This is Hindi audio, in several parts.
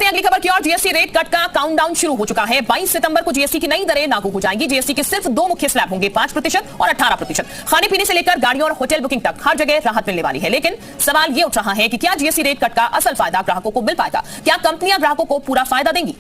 बढ़े अगली खबर की ओर। जीएसटी रेट कट का काउंटडाउन शुरू हो चुका है। 22 सितंबर को जीएसटी की नई दरें लागू हो जाएंगी। जीएसटी के सिर्फ दो मुख्य स्लैब होंगे, 5% और 18%। खाने पीने से लेकर गाड़ियों और होटल बुकिंग तक हर जगह राहत मिलने वाली है। लेकिन सवाल यह उठ रहा है कि क्या जीएसटी रेट कट का असल फायदा ग्राहकों को मिल पाएगा? क्या कंपनियां ग्राहकों को पूरा फायदा देंगी?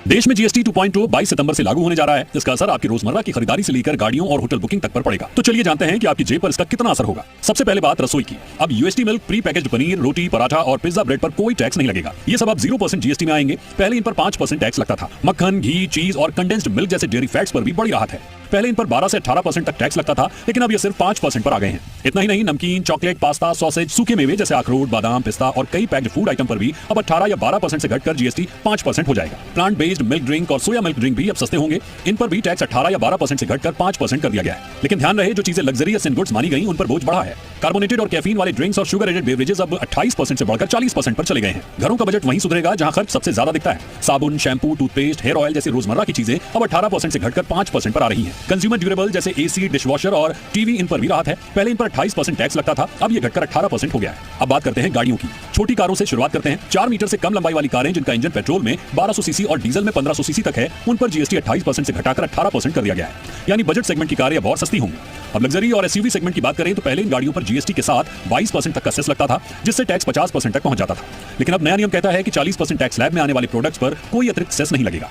देश में जीएसटी 2.0 22 सितंबर से लागू होने जा रहा है। इसका असर आपकी रोजमर्रा की खरीदारी से लेकर गाड़ियों और होटल बुकिंग तक पर पड़ेगा। तो चलिए जानते हैं कि आपकी जेब पर इसका कितना असर होगा। सबसे पहले बात रसोई की। अब UHT milk, pre packaged paneer, रोटी, पराठा और पिज्जा ब्रेड पर कोई टैक्स नहीं लगेगा। ये सब अब 0% जीएसटी में आएंगे। पहले इन पर 5% टैक्स लगता था। मक्खन, घी, चीज और कंडेंस्ड मिल्क जैसे डेयरी फैट्स पर भी बड़ी राहत है। पहले इन पर 12 से 18% तक टैक्स लगता था, लेकिन अब ये सिर्फ 5% पर आ गए हैं। इतना ही नहीं, नमकीन, चॉकलेट, पास्ता, सॉसेज, सूखे मेवे जैसे अखरोट, बादाम, पिस्ता और कई पैक्ड फूड आइटम पर भी अब 18 या 12% से घटकर जीएसटी 5% हो जाएगा। प्लांट बेस्ड मिल्क ड्रिंक और सोया मिल्क ड्रिंक भी अब सस्ते होंगे। इन पर भी टैक्स 18 या 12% से घटकर 5% कर दिया गया है। लेकिन ध्यान रहे, जो चीजें लग्जरियस इन गुड्स मानी गई, उन पर बोझ बढ़ा है। कार्बोनेटेड और कैफीन वाले ड्रिंक्स और शुगर एडेड बेवरेजेस अब 28% से बढ़कर 40% पर चले गए हैं। घरों का बजट वहीं सुधरेगा जहां खर्च सबसे ज्यादा दिखता है। साबुन, शैम्पू, टूथपेस्ट, हेयर ऑयल जैसी रोजमर्रा की चीजें अब 18% से घटकर 5% पर आ रही हैं। कंज्यूमर ड्यूरेबल जैसे एसी, डिशवॉशर और टीवी, इन पर भी राहत है। पहले इन पर 28% टैक्स लगता था, अब ये घटकर 18% हो गया है। अब बात करते हैं गाड़ियों की। छोटी कारों से शुरुआत करते हैं। 4 मीटर से कम लंबाई वाली कारें जिनका इंजन पेट्रोल में 1200 सीसी और डीजल में 1500 सीसी तक है, उन पर जीएसटी 28% से घटाकर 18% कर दिया गया है। यानी बजट सेगमेंट की कारें अब और सस्ती होंगी। अब लग्जरी और एसयूवी सेगमेंट की बात करें तो पहले इन गाड़ियों पर जीएसटी के साथ 22% तक का सेस लगता था, जिससे टैक्स 50% तक पहुंच जाता था। लेकिन अब नया नियम कहता है कि 40% टैक्स स्लैब में आने वाले प्रोडक्ट्स पर कोई अतिरिक्त सेस नहीं लगेगा।